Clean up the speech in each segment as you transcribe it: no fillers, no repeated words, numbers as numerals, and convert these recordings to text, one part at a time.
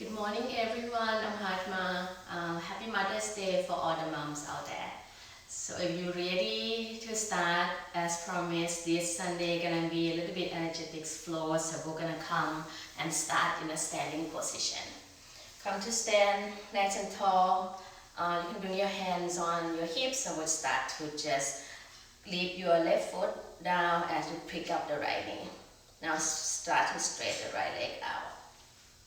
Good morning everyone, I'm Hatma. Happy Mother's Day for all the moms out there. So if you're ready to start, as promised, this Sunday gonna be a little bit energetic flow, so we're gonna come and start in a standing position. Come to stand nice and tall. You can bring your hands on your hips and we'll start to just lift your left foot down as you pick up the right knee. Now start to straight the right leg out.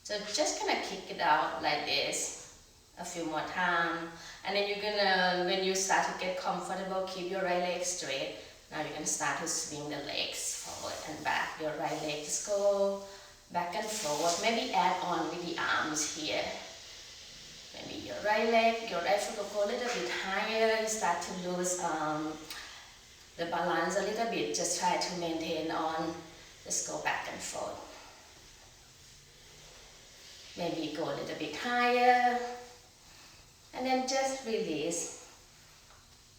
So just gonna kick it out like this a few more times, and then you're gonna, when you start to get comfortable, keep your right leg straight. Now you're gonna start to swing the legs forward and back. Your right leg just go back and forward. Maybe add on with the arms here. Maybe your right leg, your right foot will go a little bit higher. You start to lose the balance a little bit. Just try to maintain on. Just go back and forth. Maybe go a little bit higher, and then just release.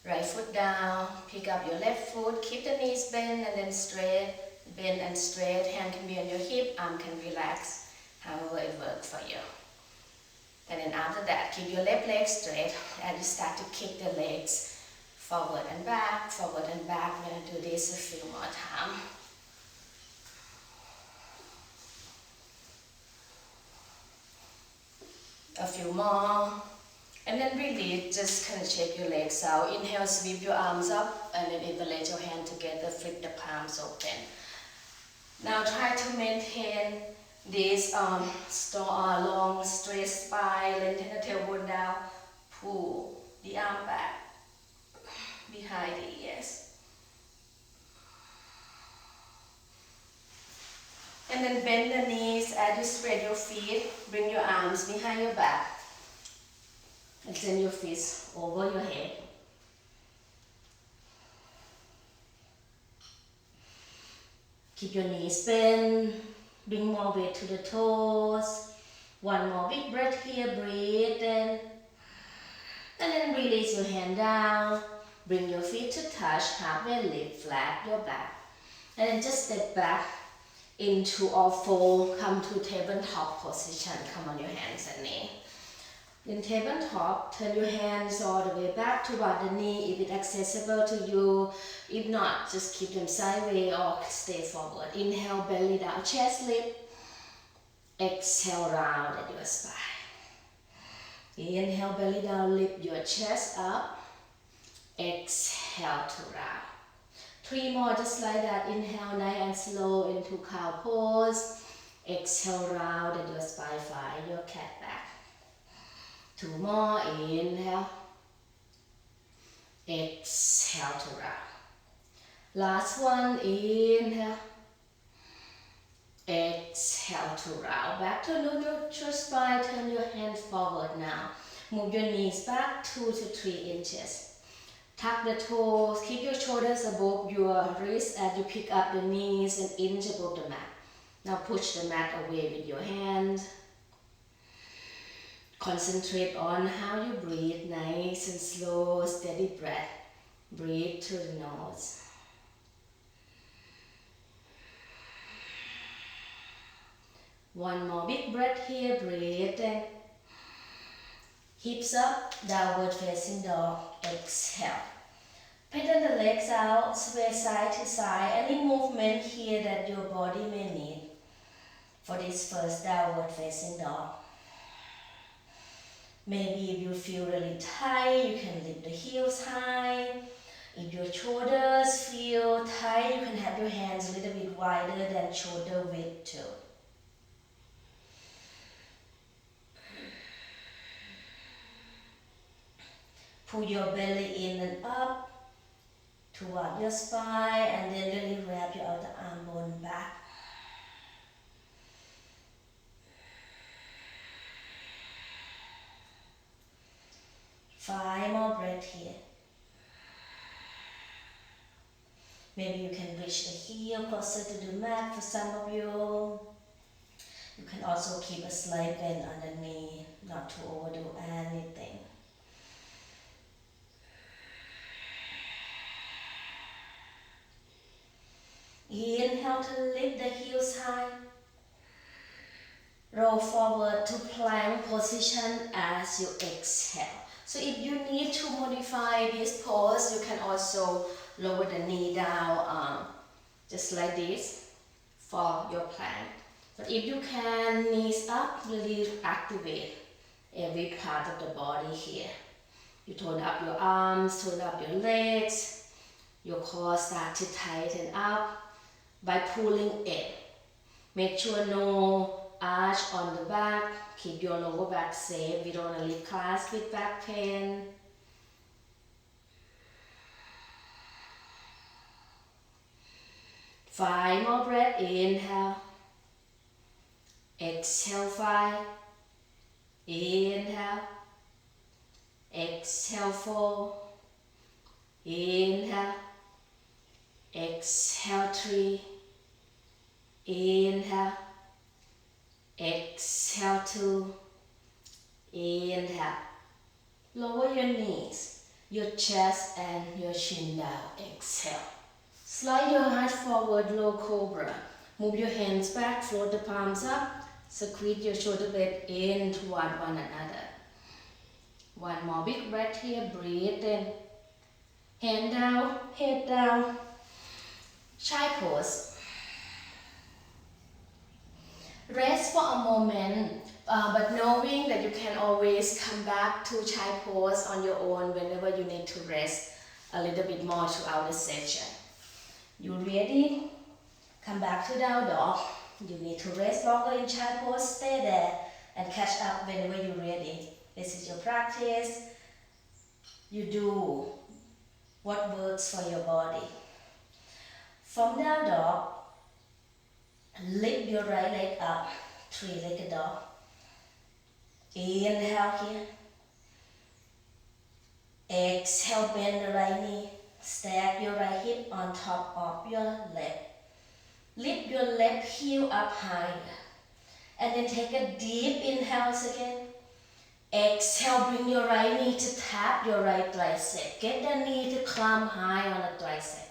Right foot down, pick up your left foot, keep the knees bent and then straight, bend and straight. Hand can be on your hip, arm can relax, however it works for you. And then after that, keep your left leg straight and you start to kick the legs forward and back, forward and back. We're going to do this a few more times. A few more, and then release. Just kind of shake your legs out. Inhale, sweep your arms up, and then interlace your hand together, flip the palms open. Now try to maintain this long straight spine, lengthen the tailbone down, pull the arm back behind the ears. And then bend the knees as you spread your feet. Bring your arms behind your back. And send your fists over your head. Keep your knees bent. Bring more weight to the toes. One more big breath here. Breathe in. And then release your hand down. Bring your feet to touch. Halfway lift, flat your back. And then just step back into all four, come to tabletop position. Come on your hands and knee. In tabletop, turn your hands all the way back toward the knee if it's accessible to you. If not, just keep them sideways or stay forward. Inhale, belly down, chest lift. Exhale, round at your spine. Inhale, belly down, lift your chest up. Exhale to round. 3 more just like that. Inhale nice and slow into cow pose. Exhale, round at your spine, find your cat back. 2 more. Inhale. Exhale to round. Last one. Inhale. Exhale to round. Back to neutral spine. Turn your hands forward now. Move your knees back 2 to 3 inches. Tuck the toes, keep your shoulders above your wrists as you pick up the knees and inch above the mat. Now push the mat away with your hands. Concentrate on how you breathe, nice and slow, steady breath. Breathe through the nose. One more big breath here, breathe in. Hips up, downward facing dog, exhale. Pedal the legs out, sway side to side. Any movement here that your body may need for this first downward facing dog. Maybe if you feel really tight, you can lift the heels high. If your shoulders feel tight, you can have your hands a little bit wider than shoulder width too. Pull your belly in and up toward your spine, and then really wrap your outer arm bone back. Five more breaths here. Maybe you can reach the heel closer to the mat for some of you. You can also keep a slight bend on the knee, not to overdo anything. Inhale to lift the heels high. Roll forward to plank position as you exhale. So if you need to modify this pose, you can also lower the knee down, just like this for your plank. But if you can, knees up, really activate every part of the body here. You tone up your arms, tone up your legs, your core start to tighten up by pulling in. Make sure no arch on the back, keep your lower back safe. We don't want to leave class with back pain. Five more breath, inhale. Exhale, 5. Inhale. Exhale, 4. Inhale. Exhale, 3. Inhale. Exhale, 2. Inhale. Lower your knees, your chest and your chin down. Exhale. Slide your heart forward, low cobra. Move your hands back, float the palms up. Squeeze your shoulder blade in toward one another. One more big breath here. Breathe in. Hand down, head down. Child pose. Rest for a moment, but knowing that you can always come back to child pose on your own whenever you need to rest a little bit more throughout the session. You ready? Come back to down dog. You need to rest longer in child pose, stay there and catch up whenever you're ready. This is your practice. You do what works for your body. From down dog, lift your right leg up, three-legged dog. Inhale here. Exhale, bend the right knee. Stack your right hip on top of your left. Lift your left heel up higher. And then take a deep inhale again. Exhale, bring your right knee to tap your right tricep. Get the knee to climb high on the tricep.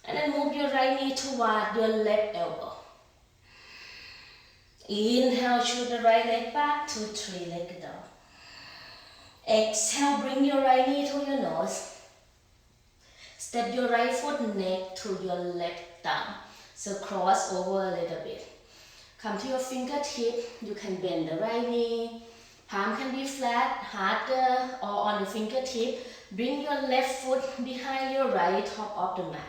And then move your right knee toward your left elbow. Inhale, shoot the right leg back to three-legged dog. Exhale, bring your right knee to your nose. Step your right foot neck to your left thumb. So cross over a little bit. Come to your fingertip. You can bend the right knee. Palm can be flat, harder, or on the fingertip. Bring your left foot behind your right top of the mat.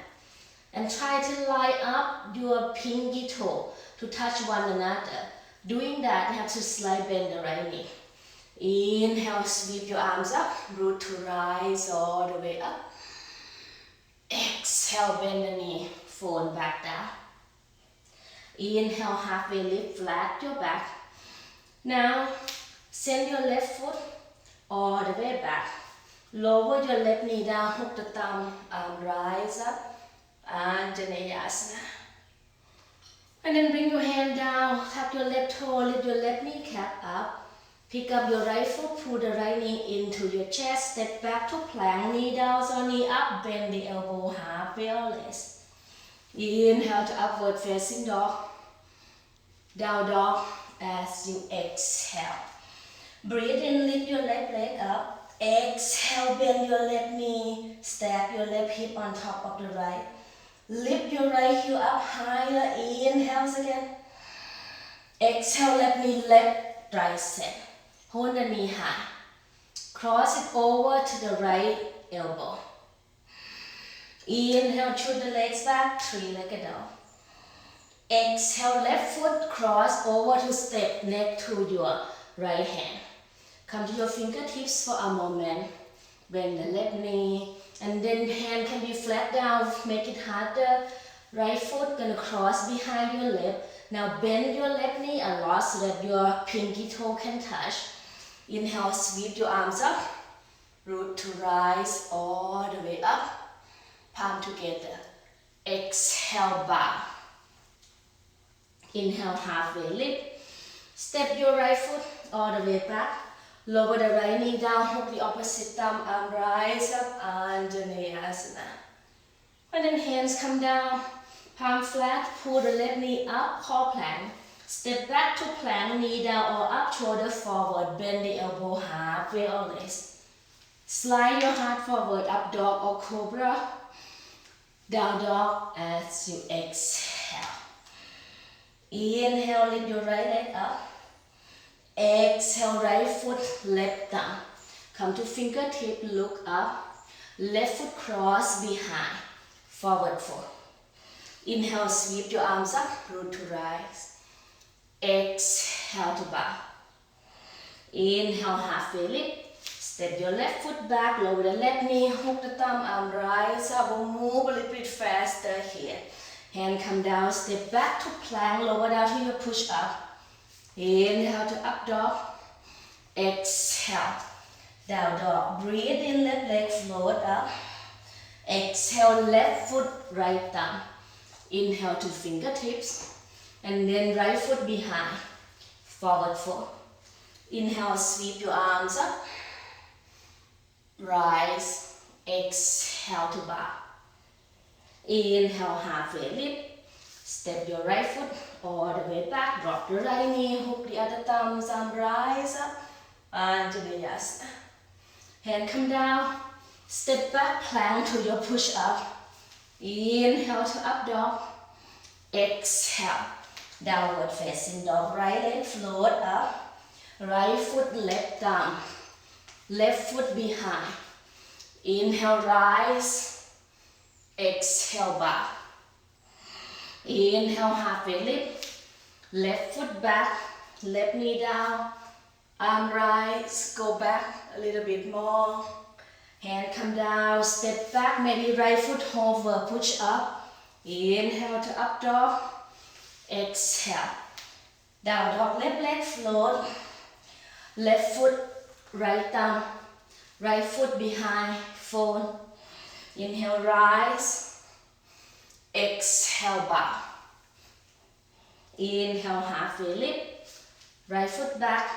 And try to line up your pinky toe to touch one another. Doing that, you have to slide bend the right knee. Inhale, sweep your arms up, root to rise all the way up. Exhale, bend the knee, fold back down. Inhale, halfway lift, flat your back. Now, send your left foot all the way back. Lower your left knee down, hook the thumb, rise up. Anjaneyasana. And then bring your hand down, tap your left toe, lift your left kneecap up. Pick up your right foot, pull the right knee into your chest, step back to plank, knee down or knee up, bend the elbow halfway or less. Inhale to upward facing dog. Down dog as you exhale. Breathe in, lift your left leg up. Exhale, bend your left knee, stack your left hip on top of the right. Lift your right heel up higher. Inhale again. Exhale, left knee, left tricep. Hold the knee high. Cross it over to the right elbow. Inhale, shoot the legs back, three-legged dog. Exhale, left foot, cross over to step neck to your right hand. Come to your fingertips for a moment. Bend the left knee. And then hand can be flat down, make it harder. Right foot gonna cross behind your left. Now bend your left knee a lot so that your pinky toe can touch. Inhale, sweep your arms up. Root to rise all the way up. Palm together. Exhale, bow. Inhale, halfway lift. Step your right foot all the way back. Lower the right knee down, hook the opposite thumb, arm rise up, Anjaneyasana. And then hands come down, palm flat, pull the left knee up, core plank. Step back to plank, knee down or up, shoulder forward, bend the elbow halfway or less. Slide your heart forward, up dog or cobra. Down dog as you exhale. Inhale, lift your right leg up. Exhale, right foot, left down. Come to fingertip, look up. Left foot cross behind. Forward fold. Inhale, sweep your arms up, root to rise. Exhale to bow. Inhale, halfway lift. Step your left foot back, lower the left knee, hook the thumb, arm rise up. We'll move a little bit faster here. Hand come down, step back to plank, lower down to your push up. Inhale to up dog. Exhale. Down dog. Breathe in, left leg float up. Exhale, left foot, right thumb. Inhale to fingertips. And then right foot behind. Forward fold. Inhale, sweep your arms up. Rise. Exhale to bow. Inhale, halfway lift. Step your right foot all the way back. Drop your right knee. Hook the other thumbs. Arm rise up. Anjaneyasana. Hand come down. Step back, plank to your push up. Inhale to up dog. Exhale. Downward facing dog. Right leg float up. Right foot left down. Left foot behind. Inhale, rise. Exhale, bow. Inhale, halfway lift. Left foot back. Left knee down. Arm rise. Go back a little bit more. Hand come down. Step back. Maybe right foot hover. Push up. Inhale to up dog. Exhale. Down dog. Left leg float. Left foot, right thumb. Right foot behind. Fold. Inhale, rise. Exhale, bow. Inhale, halfway lift. Right foot back.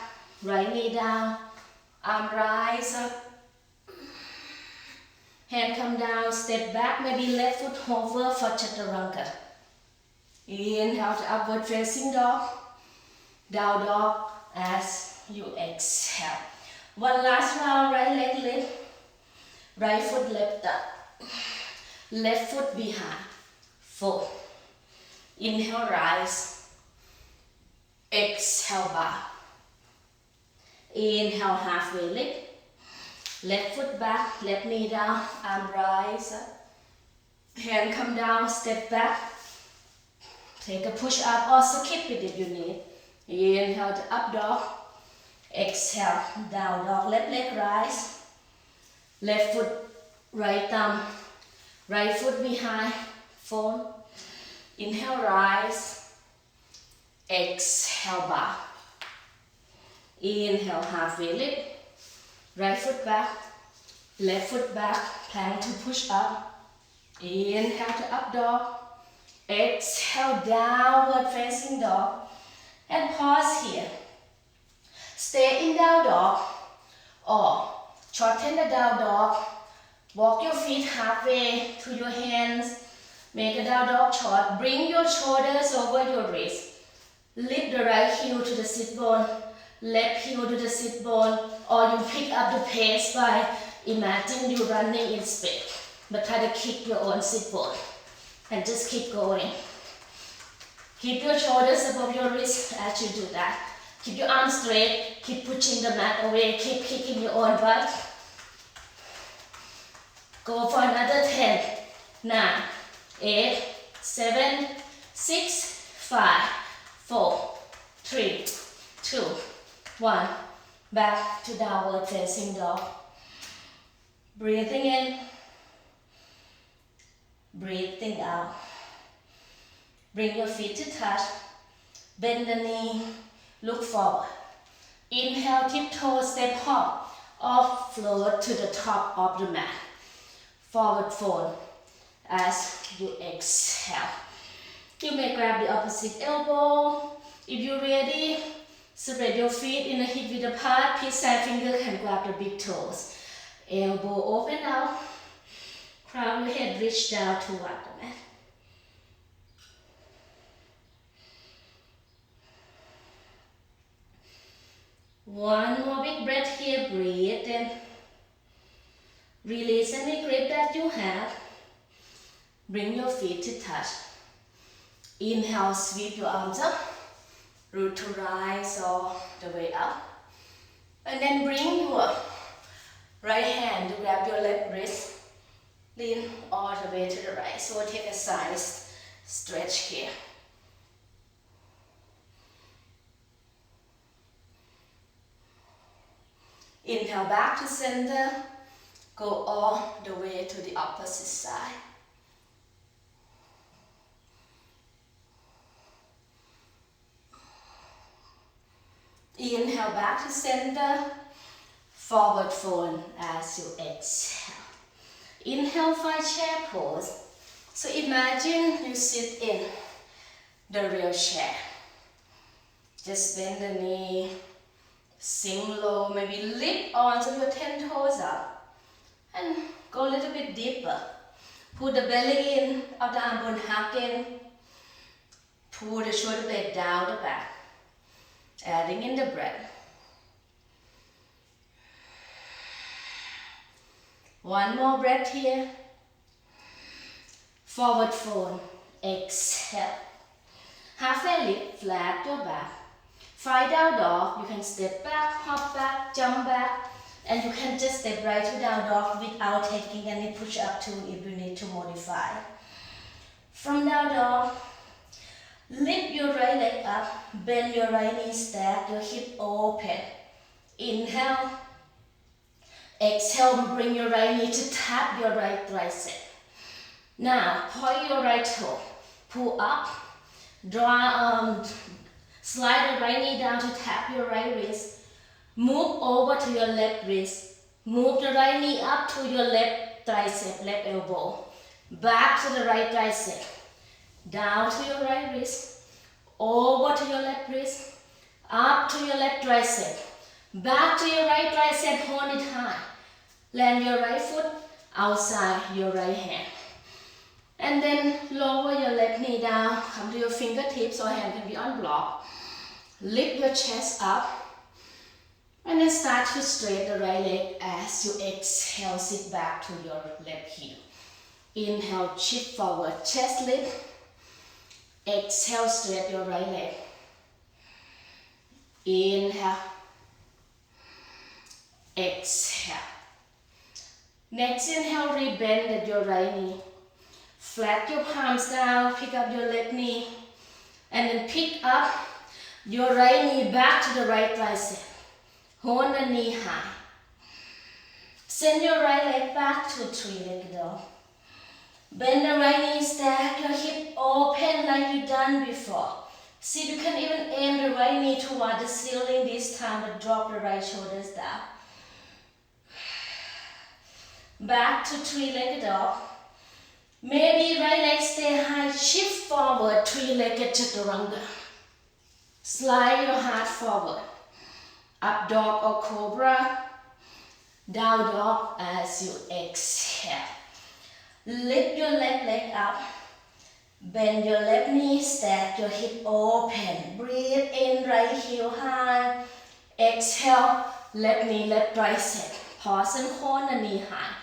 Right knee down. Arm rise up. Hand come down. Step back. Maybe left foot hover for chaturanga. Inhale to upward facing dog. Down dog as you exhale. One last round. Right leg lift. Right foot left up. Left foot behind. Fold. Inhale, rise. Exhale, bow. Inhale, halfway lift. Left foot back, left knee down, arm rise up. Hand come down, step back. Take a push up or skip it if you need. Inhale to up dog. Exhale, down dog. Left leg rise. Left foot, right thumb. Right foot behind. Fold. Inhale, rise. Exhale, bow. Inhale, halfway lift. Right foot back. Left foot back. Plank to push up. Inhale to up dog. Exhale, downward facing dog. And pause here. Stay in down dog. Or shorten the down dog. Walk your feet halfway to your hands. Make a down dog short. Bring your shoulders over your wrist. Lift the right heel to the sit bone. Left heel to the sit bone. Or you pick up the pace by imagine you running in speed. But try to kick your own sit bone. And just keep going. Keep your shoulders above your wrist as you do that. Keep your arms straight. Keep pushing the mat away. Keep kicking your own butt. Go for another 10, 9, 8, 7, 6, 5, 4, 3, 2, 1. Back to downward facing dog. Breathing in. Breathing out. Bring your feet to touch. Bend the knee. Look forward. Inhale, tiptoe, step hop. Or float to the top of the mat. Forward fold as you exhale. You may grab the opposite elbow. If you're ready, spread your feet in a hip width apart. Pinch side finger can grab the big toes. Elbow open out. Crown your head, reach down toward the mat. One more big breath here, breathe in. Release any grip that you have. Bring your feet to touch. Inhale, sweep your arms up. Root to rise all the way up. And then bring your right hand to grab your left wrist. Lean all the way to the right. So take a side stretch here. Inhale back to center. Go all the way to the opposite side. Inhale back to center. Forward fold as you exhale. Inhale for chair pose. So imagine you sit in the real chair. Just bend the knee, sink low, maybe lift onto your 10 toes up. And go a little bit deeper. Put the belly in, out the arm bone hug in. Pull the shoulder blade down the back. Adding in the breath. One more breath here. Forward fold. Exhale. Halfway lift, flat your back. Find down dog. You can step back, hop back, jump back. And you can just step right to down dog without taking any push up too if you need to modify. From down dog, lift your right leg up, bend your right knee, stack your hip open. Inhale. Exhale, bring your right knee to tap your right tricep. Now, point your right toe, pull up, slide the right knee down to tap your right wrist. Move over to your left wrist. Move the right knee up to your left tricep, left elbow. Back to the right tricep. Down to your right wrist. Over to your left wrist. Up to your left tricep. Back to your right tricep, hold it high. Land your right foot outside your right hand. And then lower your left knee down. Come to your fingertips or hand can be on block. Lift your chest up. And then start to straighten the right leg as you exhale, sit back to your left heel. Inhale, shift forward, chest lift. Exhale, straight your right leg. Inhale. Exhale. Next inhale, rebend at your right knee. Flat your palms down, pick up your left knee. And then pick up your right knee back to the right tricep. Hold the knee high. Send your right leg back to three-legged dog. Bend the right knee, stack your hip open like you've done before. See if you can even aim the right knee toward the ceiling this time, but drop the right shoulders down. Back to three-legged dog. Maybe right leg stay high, shift forward, three-legged chaturanga. Slide your heart forward. Up dog or cobra. Down dog as you exhale. Lift your left leg up. Bend your left knee, stack your hip open. Breathe in, right heel high. Exhale, left knee, left tricep. Pause and hold the knee high.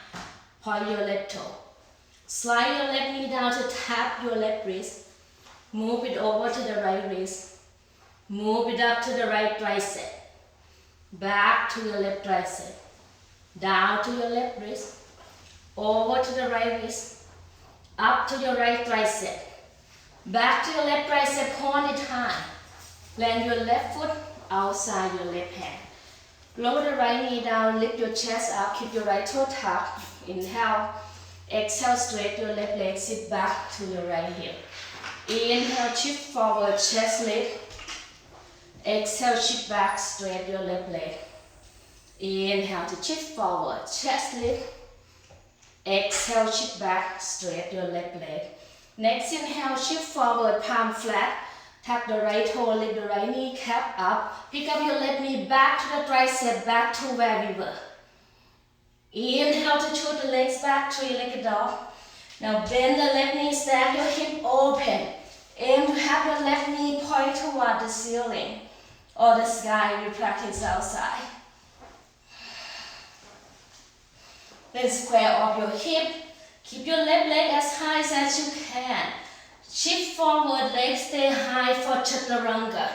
Point your left toe. Slide your left knee down to tap your left wrist. Move it over to the right wrist. Move it up to the right tricep. Back to your left tricep. Down to your left wrist. Over to the right wrist. Up to your right tricep. Back to your left tricep, hold it high. Land your left foot outside your left hand. Lower the right knee down, lift your chest up, keep your right toe tucked. Inhale. Exhale, straight your left leg, sit back to your right heel. Inhale, shift forward, chest lift. Exhale, shift back, straight your left leg. Inhale to shift forward, chest lift. Exhale, shift back, straight your left leg. Next inhale, shift forward, palm flat. Tap the right toe, lift the right knee, cap up. Pick up your left knee back to the tricep, back to where we were. Inhale to shoot the legs back, three-legged dog. Now bend the left knee, stack your hip open. Aim to have your left knee point toward the ceiling. or the sky we practice outside. Then square off your hip. Keep your left leg as high as you can. Shift forward, legs stay high for chaturanga.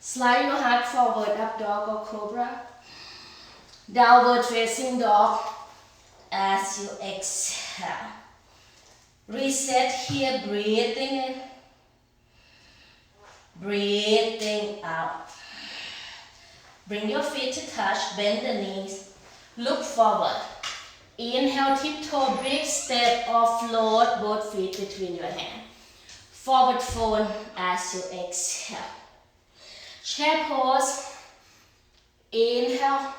Slide your heart forward, up dog or cobra. Downward facing dog as you exhale. Reset here, breathing in, breathing out. Bring your feet to touch, bend the knees, look forward. Inhale, tiptoe, big step or float both feet between your hands. Forward fold as you exhale. Chair pose. Inhale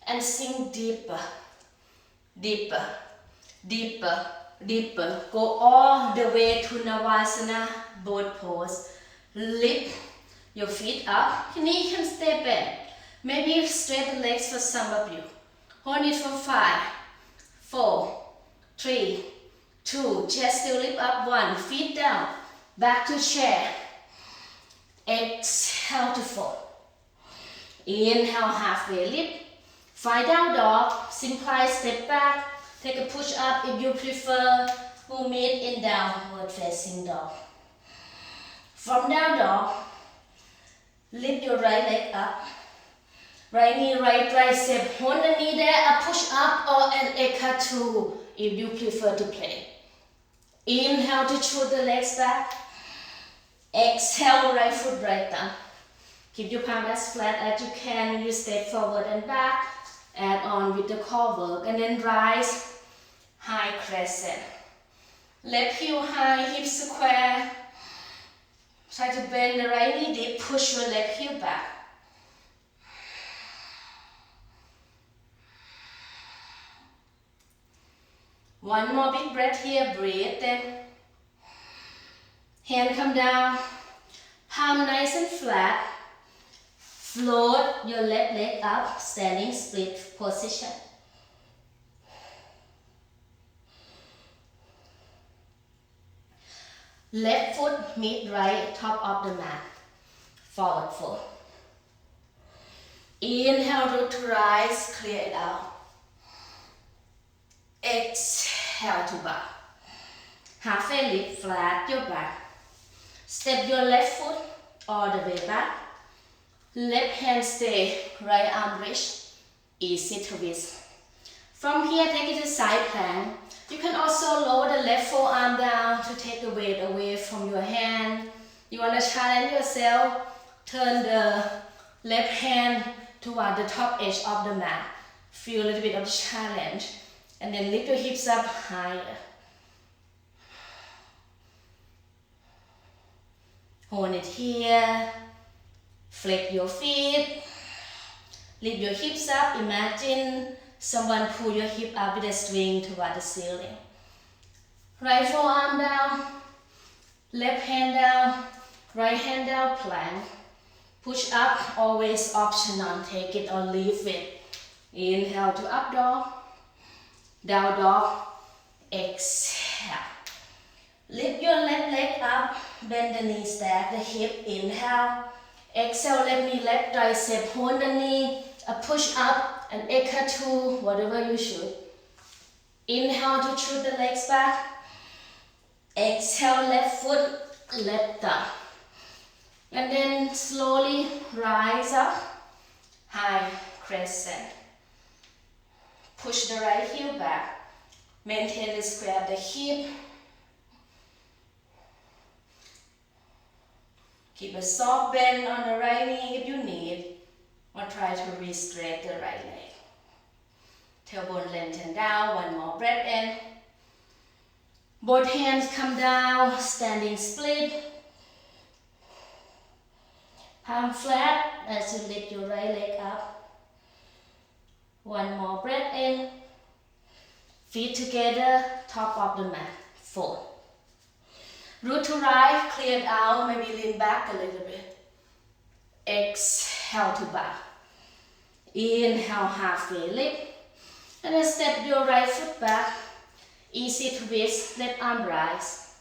and sink deeper, deeper, deeper, deeper. Go all the way to Navasana, both pose. Lift your feet up. Knee can stay bent. Maybe straight the legs for some of you. Hold it for 5, 4, 3, 2. Chest still lift up. 1. Feet down. Back to chair. Exhale to fold. Inhale, halfway lift. Find down dog. Simply step back. Take a push up if you prefer. We'll meet in downward facing dog. From down dog, lift your right leg up. Right knee, right tricep. Hold the knee there. A push up or an ekatu if you prefer to play. Inhale to shoot the legs back. Exhale, right foot right down. Keep your palm as flat as you can. You step forward and back. Add on with the core work. And then rise, high crescent. Left heel high, hips square. Try to bend the right knee deep. Push your left heel back. One more big breath here. Breathe in. Hand come down. Palm nice and flat. Float your left leg up, standing split position. Left foot meet right, top of the mat. Forward fold. Inhale, root to rise, clear it out. Exhale to bow. Halfway lift, flat your back. Step your left foot all the way back. Left hand stay, right arm reach, easy twist. From here, take it to side plank. You can also lower the left forearm down to take the weight away from your hand. You want to challenge yourself, turn the left hand toward the top edge of the mat. Feel a little bit of challenge. And then lift your hips up higher. Hold it here. Flex your feet. Lift your hips up. Imagine someone pull your hip up with a string toward the ceiling. Right forearm down. Left hand down. Right hand down, plank. Push up, always optional. Take it or leave it. Inhale to up dog. Down dog. Exhale. Lift your left leg up. Bend the knee, stack the hip. Inhale. Exhale, left knee, left tricep. Hold the knee. A push up, an ekatu, whatever you should. Inhale to shoot the legs back. Exhale, left foot, left thumb. And then slowly rise up. High crescent. Push the right heel back. Maintain the square of the hip. Keep a soft bend on the right knee if you need, or try to re-straight the right leg. Tailbone lengthen down, one more breath in. Both hands come down, standing split. Palm flat as you lift your right leg up. One more breath in. Feet together, top of the mat. Fold. Root to right, clear it out, maybe lean back a little bit. Exhale to bow. Inhale, halfway lift. And then step your right foot back. Easy twist, left arm rise.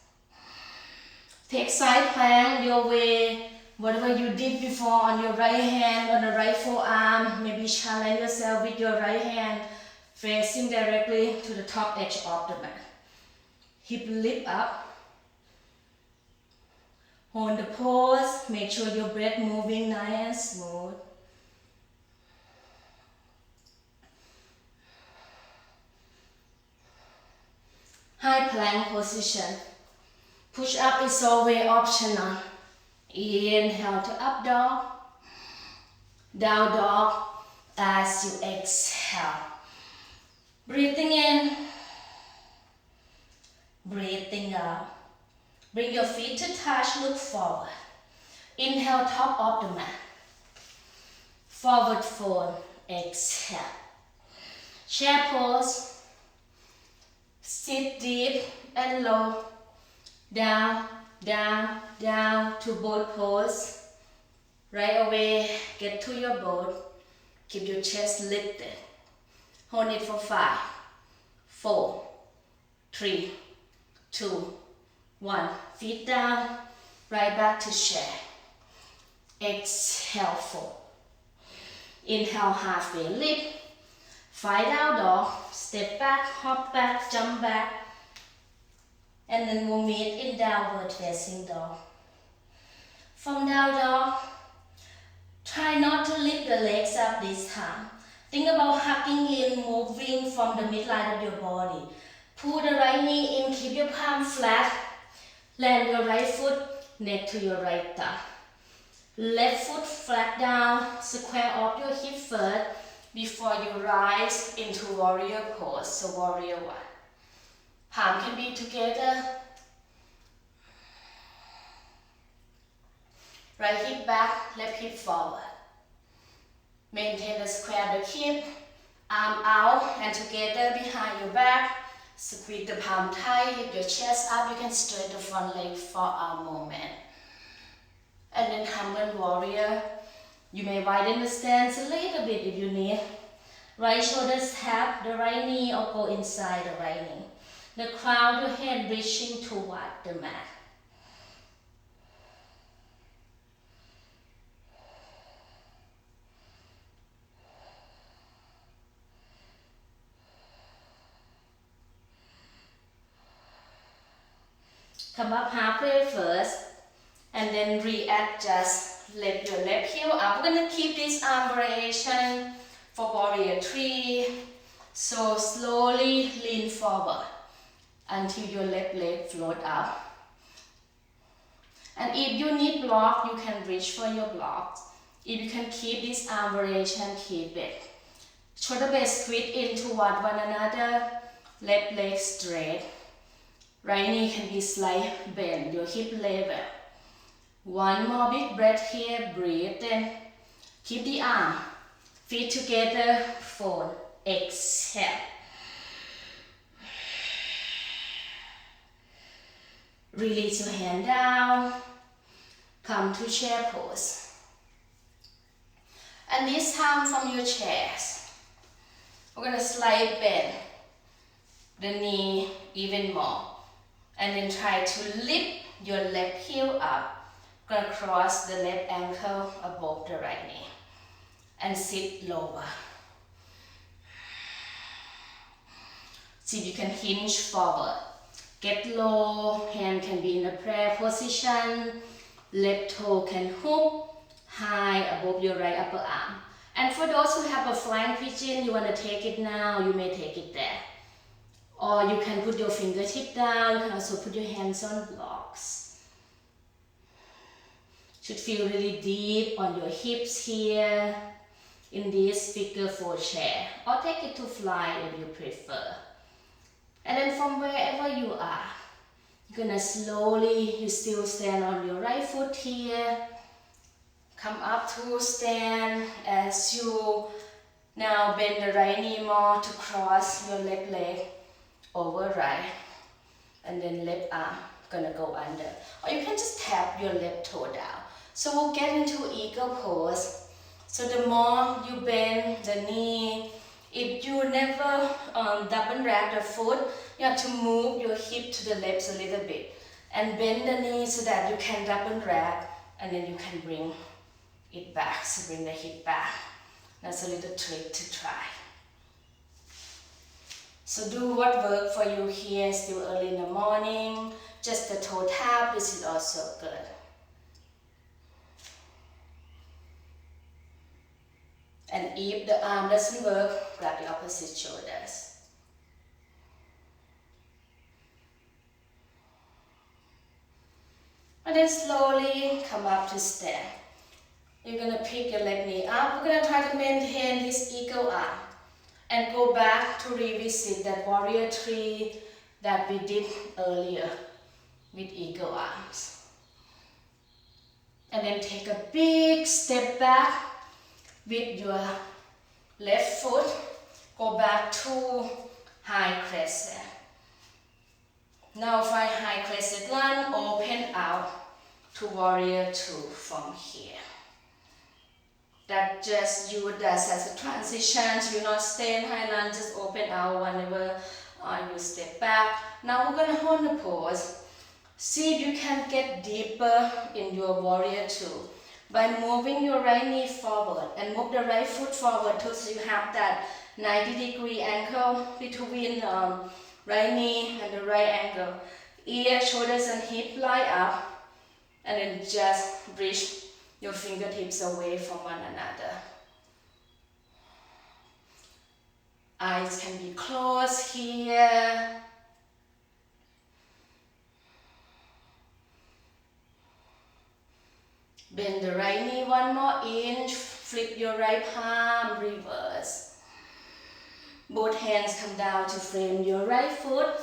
Take side plank your way Whatever you did before on your right hand, on the right forearm, maybe challenge yourself with your right hand facing directly to the top edge of the mat. Hip lift up. Hold the pose, make sure your breath moving nice and smooth. High plank position. Push up is always optional. Inhale to up dog. Down dog as you exhale. Breathing in. Breathing out. Bring your feet to touch, look forward. Inhale, top of the mat. Forward fold, exhale. Chair pose. Sit deep and low. Down, down, down to boat pose. Right away, get to your boat. Keep your chest lifted. Hold it for 5, 4, 3, 2, 1. Feet down, right back to chair. Exhale, fold. Inhale, halfway lift. Find down dog. Step back, hop back, jump back. And then we'll meet in downward facing dog. From down dog, try not to lift the legs up this time. Think about hugging in, moving from the midline of your body. Pull the right knee in, keep your palm flat. Land your right foot next to your right thigh. Left foot flat down, square off your hip first before you rise into warrior pose, so warrior 1. Palm can be together. Right hip back, left hip forward. Maintain the square of the hip, arm out and together behind your back. Squeeze the palm tight, lift your chest up. You can straight the front leg for a moment. And then humble warrior. You may widen the stance a little bit if you need. Right shoulder tap the right knee or go inside the right knee. The crown of your head reaching toward the mat. Come up halfway first and then readjust. Lift your left heel up. We're going to keep this arm variation for warrior 3. So slowly lean forward until your left leg float up. And if you need block, you can reach for your block. If you can keep this arm variation, keep it. Shoulder blades squeeze in toward one another. Left leg straight. Right knee can be slight bend, your hip level. One more big breath here, breathe in. Keep the arm, feet together, fold, exhale. Release your hand down, come to chair pose. And this time from your chairs, we're going to slight bend the knee even more. And then try to lift your left heel up. Gonna cross the left ankle above the right knee. And sit lower. See if you can hinge forward. Get low, hand can be in a prayer position. Left toe can hook high above your right upper arm. And for those who have a flying pigeon, you wanna take it now, you may take it there. Or you can put your fingertip down, you can also put your hands on blocks. Should feel really deep on your hips here in this figure 4 chair. Or take it to fly if you prefer. And then from wherever you are, you're gonna slowly, you still stand on your right foot here. Come up to stand as you now bend the right knee more to cross your left leg over right, and then left arm gonna go under, or you can just tap your left toe down. So we'll get into eagle pose. So the more you bend the knee, if you never double wrap the foot, you have to move your hip to the left a little bit and bend the knee so that you can double wrap and then you can bring it back, so bring the hip back. That's a little trick to try. So do what works for you here, still early in the morning. Just the toe tap, this is also good. And if the arm doesn't work, grab the opposite shoulders. And then slowly come up to stand. You're going to pick your left knee up. We're going to try to maintain this eagle arm. And go back to revisit that warrior three that we did earlier with eagle arms. And then take a big step back with your left foot. Go back to high crescent. Now find high crescent lunge, open out to warrior two from here. That just you does as a transition, so you not stay in high lunge, just open out whenever you step back. Now we're going to hold the pose. See if you can get deeper in your warrior two by moving your right knee forward and move the right foot forward too, so you have that 90-degree angle between right knee and the right angle. Ear, shoulders and hip line up, and then just bridge your fingertips away from one another. Eyes can be closed here. Bend the right knee one more inch, flip your right palm, reverse. Both hands come down to frame your right foot.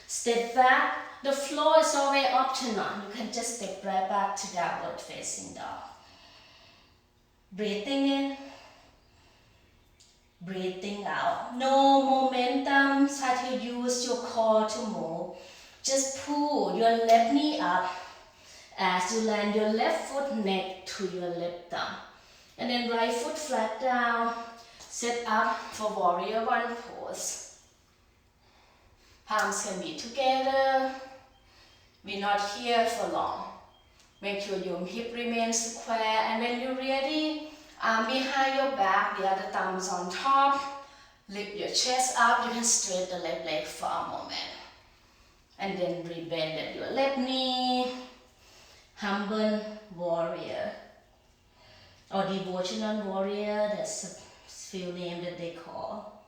Step back. The floor is always optional. You can just step right back to downward facing dog. Breathing in, breathing out. No momentum. Try to use your core to move. Just pull your left knee up as you land your left foot neck to your left thumb. And then right foot flat down. Set up for warrior one pose. Palms can be together. We're not here for long. Make sure your hip remains square, and when you're ready, arm behind your back, the other thumbs on top. Lift your chest up. You can straight the left leg for a moment. And then rebend at your left knee. Humble warrior. Or devotional warrior, that's a few names that they call.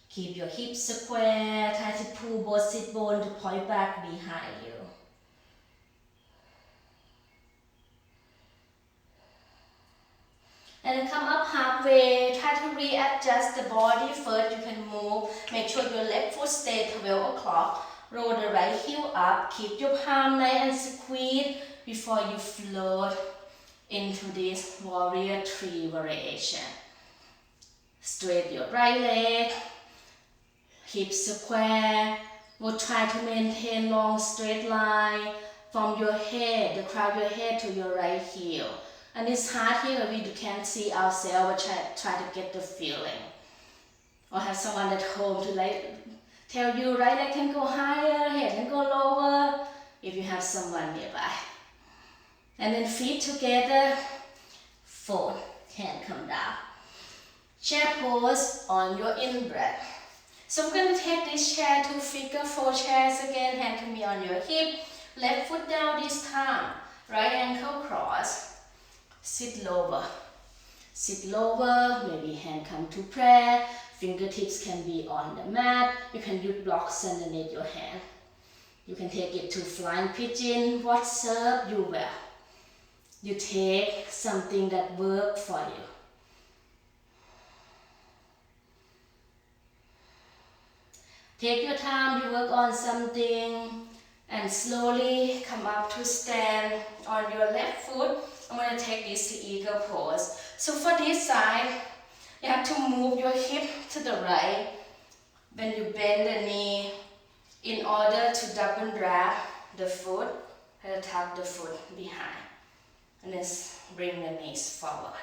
Keep your hips square. Try to pull both sit bone to point back behind you. And then come up halfway. Try to readjust the body first. You can move. Make sure your left foot stays 12 o'clock. Roll the right heel up. Keep your palm nice and squeeze before you float into this warrior three variation. Straight your right leg. Hips square. We'll try to maintain long straight line from your head, the crown of your head to your right heel. And it's hard here, we can't see ourselves, but try to get the feeling. Or have someone at home to tell you right leg can go higher, head can go lower, if you have someone nearby. And then feet together, fold, hand come down. Chair pose on your in-breath. So we're going to take this chair to figure four chairs again. Hand can be on your hip. Left foot down this time. Right ankle cross. Sit lower. Sit lower. Maybe hand come to prayer. Fingertips can be on the mat. You can use blocks underneath your hand. You can take it to flying pigeon. What serve you well. You take something that works for you. Take your time, you work on something, and slowly come up to stand on your left foot. I'm going to take this to eagle pose. So for this side, you have to move your hip to the right when you bend the knee in order to double drag the foot and tuck the foot behind. And then bring the knees forward.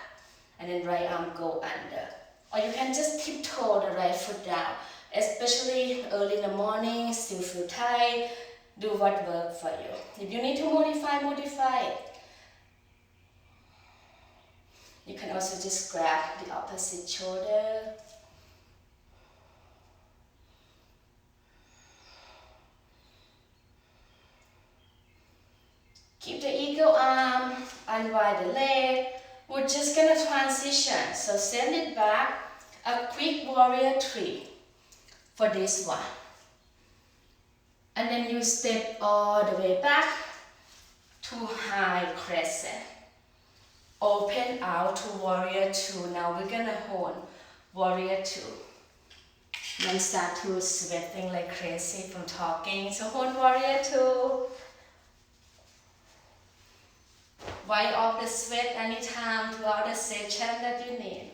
And then right arm go under. Or you can just tiptoe the right foot down. Especially early in the morning, still feel tight, do what works for you. If you need to modify, modify it. You can also just grab the opposite shoulder. Keep the eagle arm, unwind the leg. We're just gonna transition. So send it back, a quick warrior 3 for this one. And then you step all the way back to high crescent. Open out to warrior 2. Now we're gonna hold warrior 2. Then start to sweating like crazy from talking. So hold warrior 2. Wipe off the sweat anytime throughout the session that you need.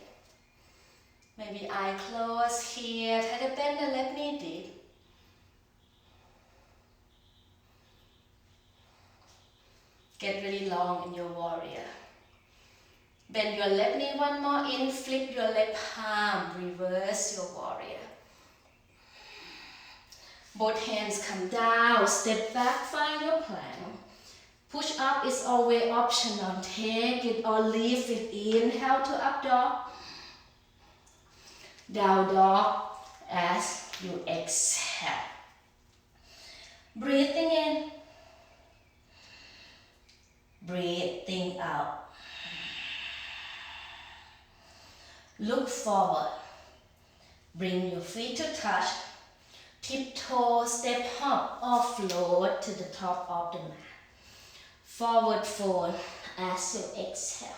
Maybe eye closed here. Try to bend the left knee deep. Get really long in your warrior. Bend your left knee one more in. Flip your left palm. Reverse your warrior. Both hands come down. Step back. Find your plank. Push up is always optional. Take it or leave it. Inhale to up dog. Down dog as you exhale. Breathing in. Breathing out. Look forward. Bring your feet to touch. Tiptoe, step hop or float to the top of the mat. Forward fold as you exhale.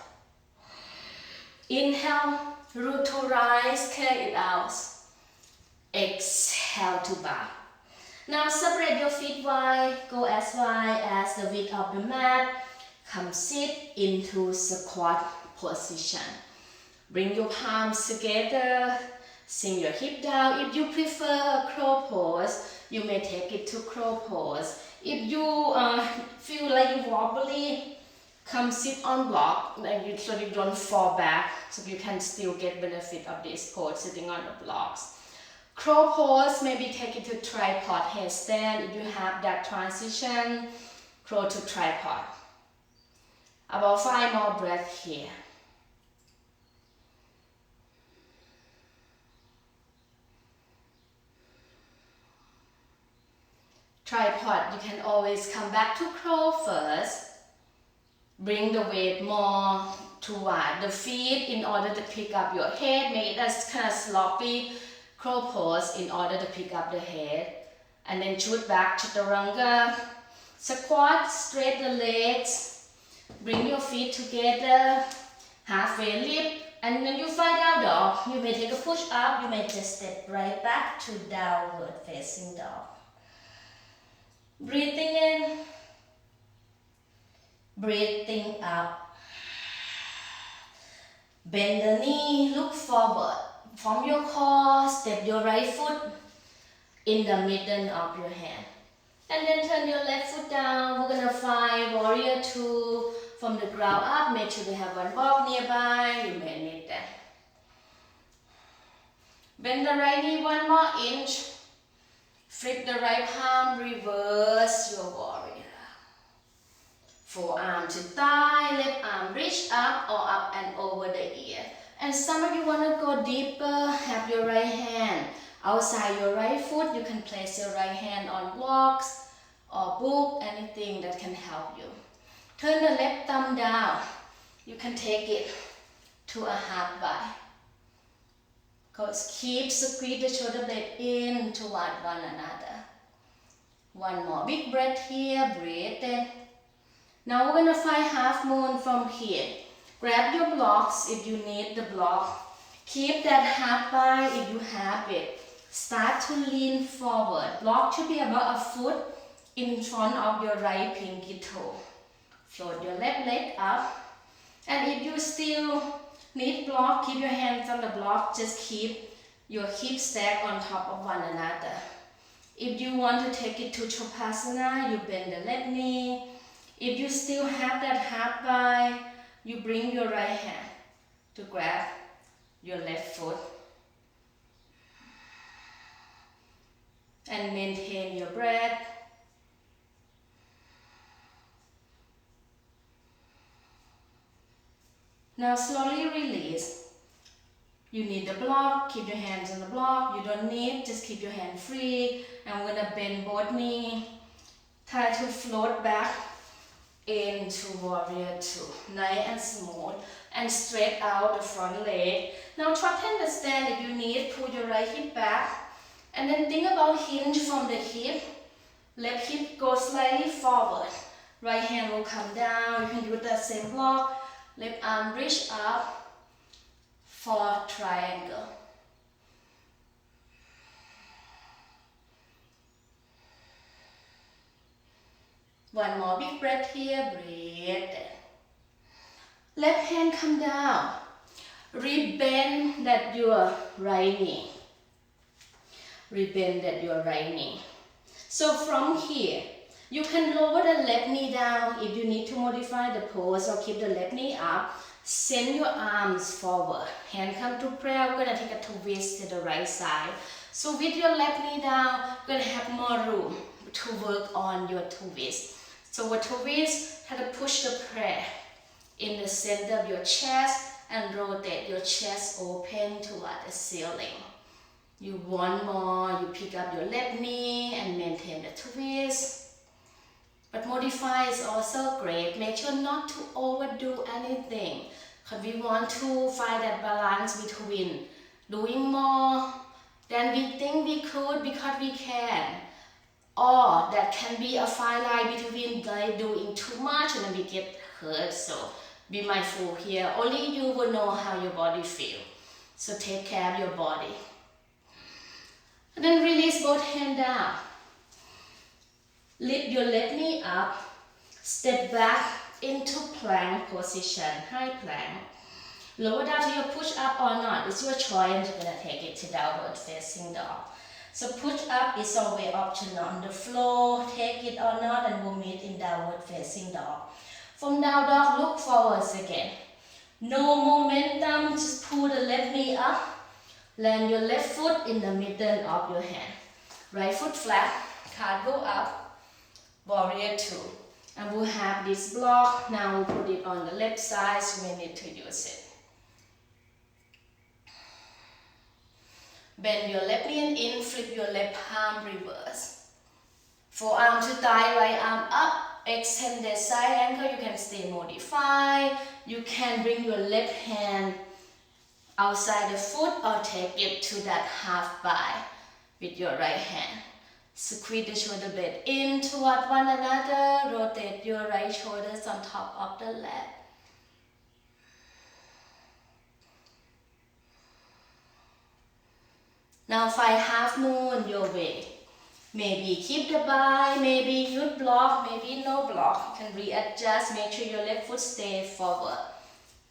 Inhale, root to rise, clear it out. Exhale to bow. Now separate your feet wide, go as wide as the width of the mat. Come sit into squat position. Bring your palms together, sink your hip down. If you prefer a crow pose, you may take it to crow pose. If you feel like you're wobbly, come sit on block so you don't fall back, so you can still get benefit of this pose sitting on the blocks. Crow pose, maybe take it to tripod headstand if you have that transition. Crow to tripod. About 5 more breaths here. Tripod, you can always come back to crow first. Bring the weight more toward the feet in order to pick up your head. Make it as kind of sloppy crow pose in order to pick up the head. And then shoot back chaturanga. Squat, straight the legs. Bring your feet together. Halfway lift. And when you find down dog, you may take a push up. You may just step right back to downward facing dog. Breathing in, breathing out. Bend the knee, look forward. From your core, step your right foot in the middle of your hand. And then turn your left foot down. We're gonna find warrior 2 from the ground up. Make sure you have one block nearby. You may need that. Bend the right knee 1 more inch. Flip the right palm, reverse your warrior. Forearm to thigh, left arm reach up or up and over the ear. And some of you want to go deeper, have your right hand outside your right foot. You can place your right hand on blocks or book, anything that can help you. Turn the left thumb down. You can take it to a half bind. Keep squeeze the shoulder blade in toward one another. One more big breath here, breathe in. Now we're gonna find half moon from here. Grab your blocks if you need the block. Keep that half bind if you have it. Start to lean forward. Block should be about a foot in front of your right pinky toe. Float your left leg up. And if you still need block, keep your hands on the block. Just keep your hips stacked on top of one another. If you want to take it to Shavasana, you bend the left knee. If you still have that half bind, you bring your right hand to grab your left foot. and maintain your breath. Now slowly release. You need the block, keep your hands on the block. You don't need, just keep your hand free. I'm gonna bend both knees. Try to float back into warrior two. Nice and smooth. And straight out the front leg. Now try handstand if you need. Pull your right hip back. And then think about hinge from the hip. Left hip go slightly forward. Right hand will come down. You can do the same block. Left arm reach up for triangle. One more big breath here. Breathe. Left hand come down. Rebend that your right knee. Rebend that your right knee. So from here, you can lower the left knee down if you need to modify the pose or keep the left knee up. Send your arms forward. Hand come to prayer. We're going to take a twist to the right side. So with your left knee down, you're going to have more room to work on your twist. So with twist, have to push the prayer in the center of your chest and rotate your chest open toward the ceiling. You want more, you pick up your left knee and maintain the twist. But modify is also great. Make sure not to overdo anything. Because we want to find that balance between doing more than we think we could because we can. Or that can be a fine line between like doing too much and then we get hurt. So be mindful here. Only you will know how your body feels. So take care of your body. And then release both hands down. Lift your left knee up. Step back into plank position. High plank. Lower down to your push up or not. It's your choice. I'm just going to take it to downward facing dog. So push up is always optional on the floor. Take it or not and we'll meet in downward facing dog. From down dog, look forwards again. No momentum, just pull the left knee up. Land your left foot in the middle of your hand. Right foot flat, card go up, warrior two. And we'll have this block. Now we'll put it on the left side so we need to use it. Bend your left knee and in, flip your left palm reverse. Forearm to thigh, right arm up. Extended side ankle, you can stay modified. You can bring your left hand outside the foot or take it to that half by with your right hand. Squeeze the shoulder blade in toward one another. Rotate your right shoulders on top of the left. Now find half moon your way. Maybe keep the bind, maybe you block, maybe no block. You can readjust, make sure your left foot stays forward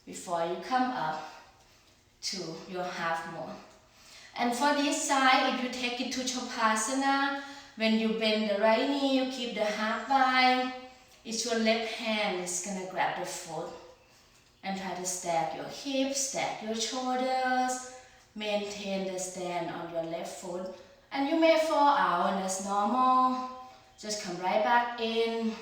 before you come up to your half moon. And for this side, if you take it to Chopasana, when you bend the right knee, you keep the half bind. It's your left hand is gonna grab the foot. And try to stack your hips, stack your shoulders. Maintain the stand on your left foot. And you may fall out and that's normal. Just come right back in.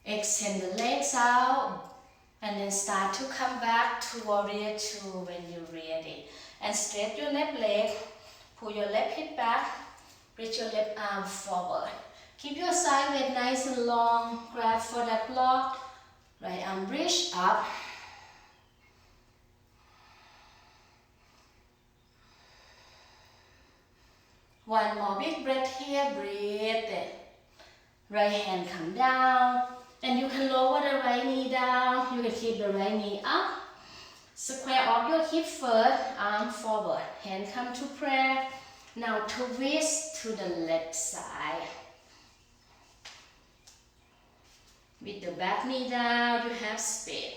Extend the legs out. And then start to come back to warrior two when you're ready. And straight your left leg. Pull your left hip back. Reach your left arm forward. Keep your side leg nice and long. Grab for that block. Right arm reach up. One more big breath here. Breathe in. Right hand come down. And you can lower the right knee down. You can keep the right knee up. Square off your hip first. Arm forward. Hand come to prayer. Now twist to the left side. With the back knee down, you have space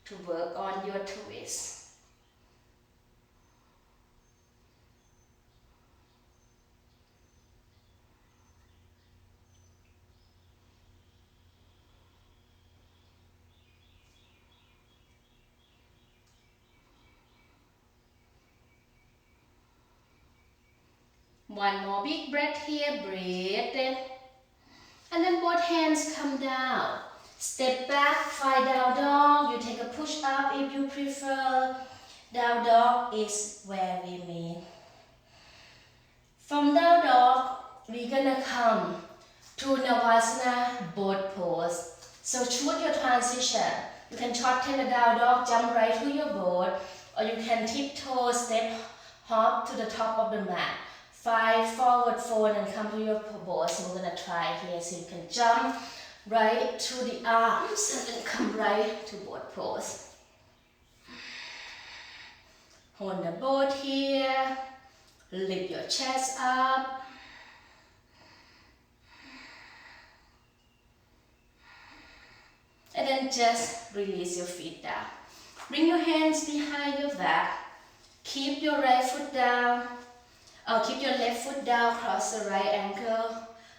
to work on your twist. One more big breath here, breathe in. And then both hands come down. Step back, try down dog. You take a push up if you prefer. Down dog is where we meet. From down dog, we're gonna come to Navasana boat pose. So choose your transition. You can shorten the down dog, jump right to your boat, or you can tiptoe, step, hop to the top of the mat. 5 forward fold and come to your boat. So we're gonna try here. So you can jump right to the arms and then come right to boat pose. Hold the boat here. Lift your chest up. And then just release your feet down. Bring your hands behind your back. Keep your right foot down. Keep your left foot down, cross the right ankle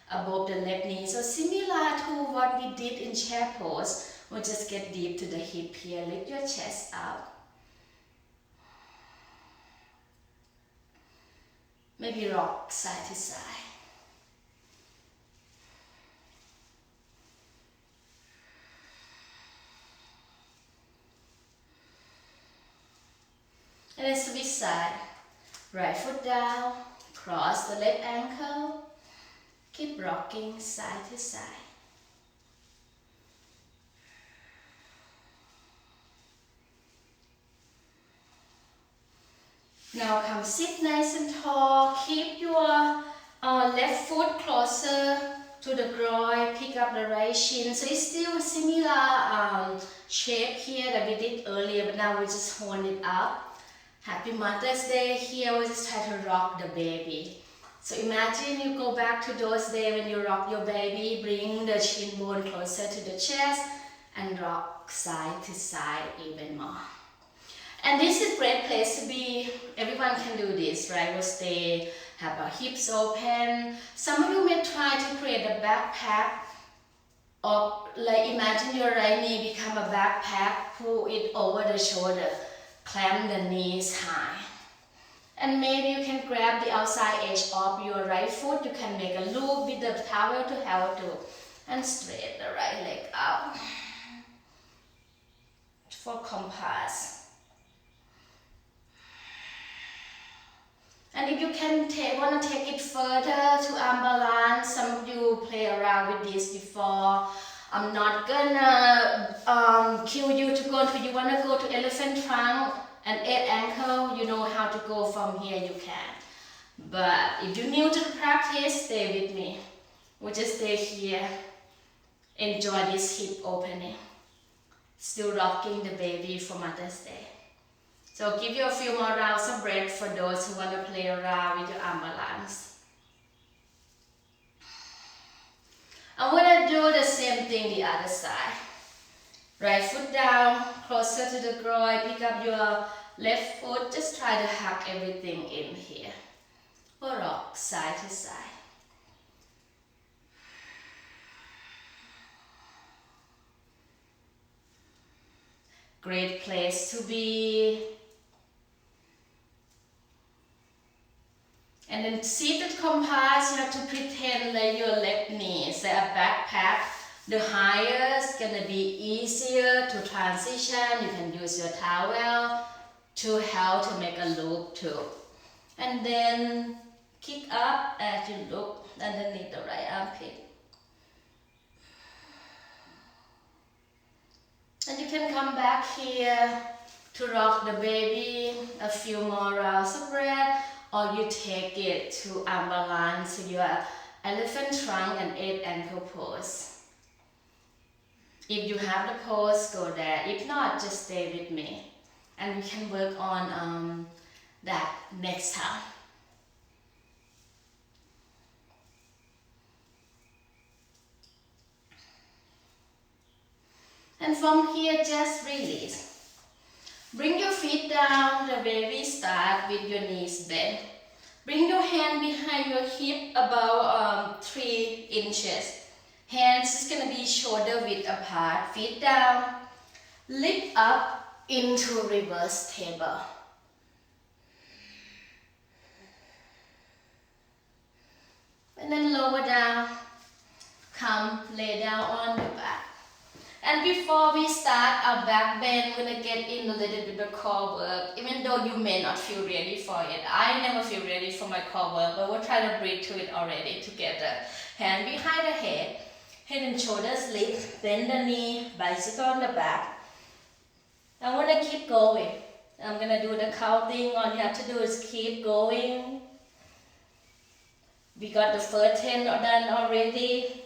above the left knee. So similar to what we did in chair pose, we'll just get deep to the hip here. Lift your chest up. Maybe rock side to side. And then switch side. Right foot down, cross the left ankle, keep rocking side to side. Now come sit nice and tall, keep your left foot closer to the groin, pick up the right shin. So it's still a similar shape here that we did earlier, but now we just hold it up. Happy Mother's Day. Here we just try to rock the baby. So imagine you go back to those days when you rock your baby, bring the shin bone closer to the chest and rock side to side even more. And this is a great place to be. Everyone can do this, right? We'll stay, have our hips open. Some of you may try to create a backpack, or like imagine your right knee become a backpack, pull it over the shoulder. Clamp the knees high. And maybe you can grab the outside edge of your right foot. You can make a loop with the towel to help you. And straight the right leg out. For compass. And if you can want to take it further to arm balance, some of you play around with this before. I'm not gonna cue you to go to, you wanna go to elephant trunk and 8 ankle, you know how to go from here, you can. But if you're new to the practice, stay with me. We'll just stay here, enjoy this hip opening. Still rocking the baby for Mother's Day. So give you a few more rounds of breath for those who wanna play around with your arm balance. I'm gonna do the same thing the other side. Right foot down, closer to the groin, pick up your left foot, just try to hug everything in here. Or rock side to side. Great place to be. And then seated compass, you have to pretend like your left knee is a backpack. The higher is gonna be easier to transition. You can use your towel to help to make a loop too. And then kick up as you look underneath the right armpit. And you can come back here to rock the baby, a few more rounds of breath. Or you take it to arm balance, your elephant trunk and 8 ankle pose. If you have the pose, go there. If not, just stay with me. And we can work on that next time. And from here, just release. Bring your feet down the way we start with your knees bent. Bring your hand behind your hip about 3 inches. Hands is going to be shoulder width apart. Feet down. Lift up into reverse table. And before we start our back bend, we're gonna get in a little bit of core work. Even though you may not feel ready for it, I never feel ready for my core work, but we'll try to breathe to it already together. Hand behind the head and shoulders lift, bend the knee, bicycle on the back. I wanna keep going. I'm gonna do the counting. All you have to do is keep going. We got the first 10 done already.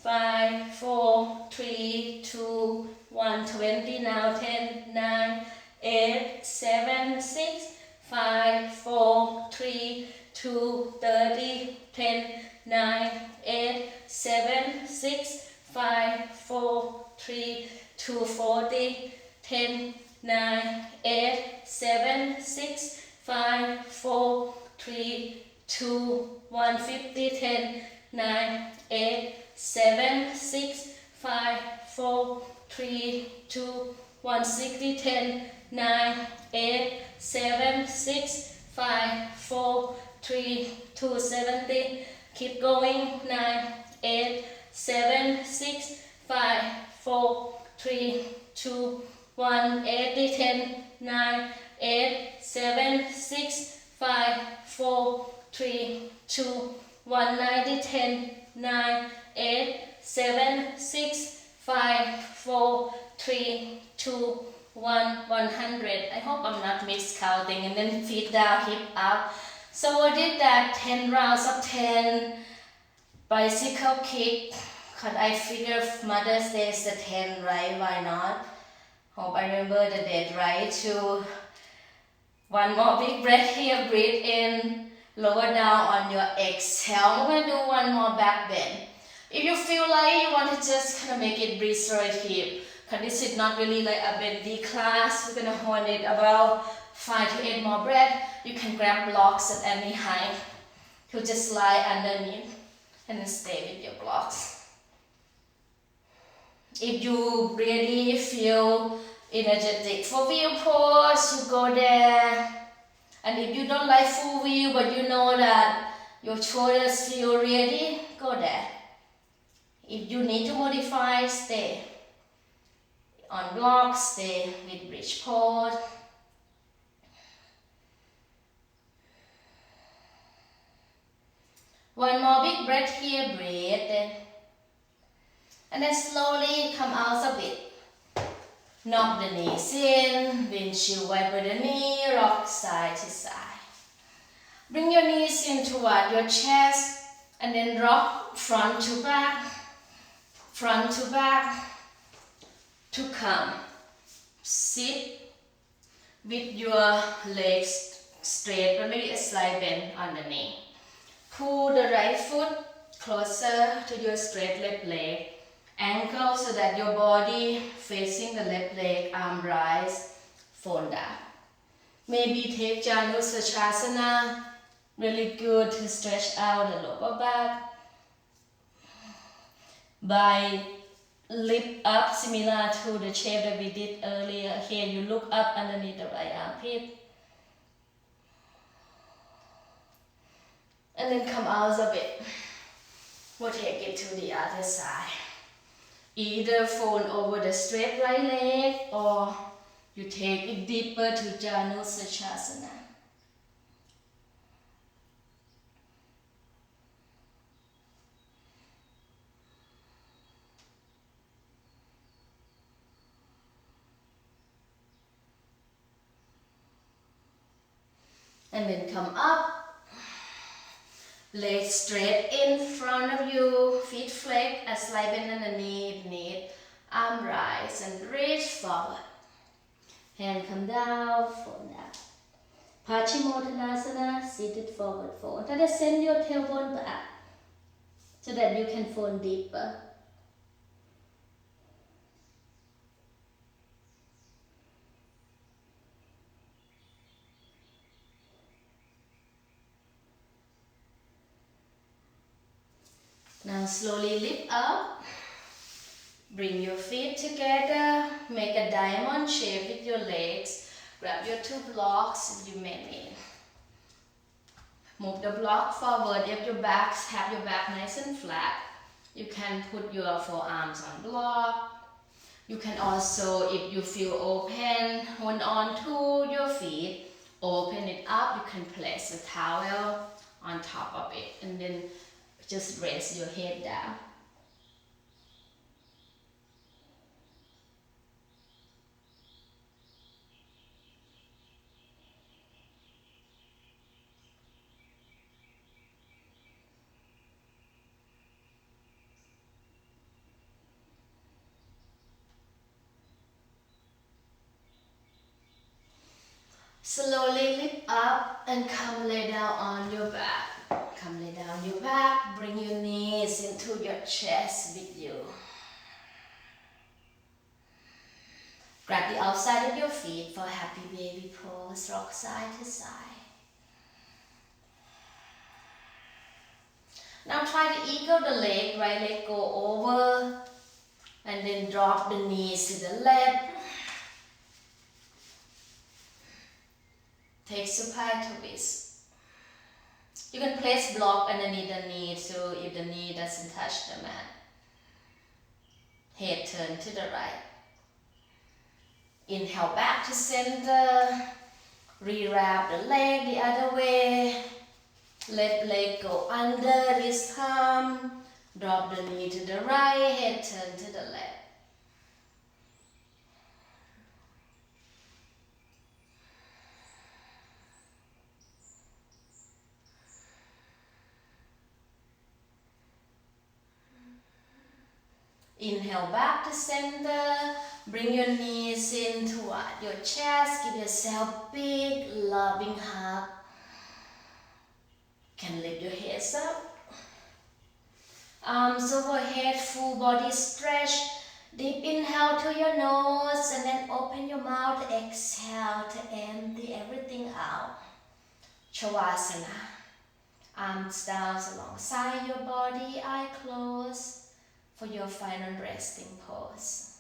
5, 4, 3, 2, 1, 20. Now 10, 9, 8, 7, 6, 5, 4, 3, 2, 30, 10, 9, 8, 7, 6, 5, 4, 3, 2, 40, 10, 9, 8, 7, 6, 5, 4, 3, 2, 1, 50, 10, 9, 8, 7, 6, 5, 4, 3, 2, 1, 60, 10, 9, 8, 7, 6, 5, 4, 3, 2, 70. Keep going. 9, 8, 7, 6, 5, 4, 3, 2, 1, 80, 10, 9, 8, 7, 6, 5, 4, 3, 2, 1, 90, 10, 9, 8, 7, 6, 5, 4, 3, 2, 1, 100. I hope I'm not miscounting. And then feet down, hip up. So I did that 10 rounds of 10 bicycle kick. Cause I figure Mother's Day is the 10, right? Why not? Hope I remember the date right too. One more big breath here. Breathe in. Lower down on your exhale. We're gonna do one more back bend. If you feel like you want to just kind of make it breeze right here, because this is not really like a bendy class, we're gonna hold it about 5 to 8 more breaths. You can grab blocks at any height to just lie underneath and then stay with your blocks. If you really feel energetic for wheel pose, you go there. And if you don't like full wheel, but you know that your shoulders feel ready, go there. If you need to modify, stay on blocks, stay with bridge pose. One more big breath here, breathe. And then slowly come out a bit. Knock the knees in, windshield wiper the knee, rock side to side. Bring your knees in toward your chest and then rock front to back to come. Sit with your legs straight but maybe a slight bend on the knee. Pull the right foot closer to your straight left leg. Ankle so that your body facing the left leg, arm rise, fold down. Maybe take Janushasana, really good to stretch out the lower back. By lift up similar to the shape that we did earlier. Here you look up underneath the right armpit. And then come out a bit. We'll take it to the other side. Either fold over the straight right leg or you take it deeper to Janushasana. And then come up. Legs straight in front of you, feet flex, a slight bend underneath, arm rise and reach forward. Hand come down, fold down. Paschimottanasana, seated forward fold. Try to send your tailbone back so that you can fold deeper. Now slowly lift up, bring your feet together, make a diamond shape with your legs, grab your 2 blocks if you may need. Move the block forward if your back, have your back nice and flat. You can put your forearms on block. You can also, if you feel open, hold on to your feet, open it up. You can place a towel on top of it and then just raise your head down. Slowly lift up and come lay down on your back. Come lay down on your back, bring your knees into your chest with you. Grab the outside of your feet for happy baby pose, rock side to side. Now try to eagle the leg, right leg go over and then drop the knees to the left. Take supine twist. You can place block underneath the knee too if the knee doesn't touch the mat. Head turn to the right. Inhale back to center. Rewrap the leg the other way. Left leg go under this time. Drop the knee to the right, head turn to the left. Inhale back to center. Bring your knees in toward your chest. Give yourself big, loving hug. Can lift your heads up. Arms overhead, full body stretch. Deep inhale to your nose and then open your mouth. Exhale to empty everything out. Shavasana. Arms down alongside your body, eye closed for your final resting pose.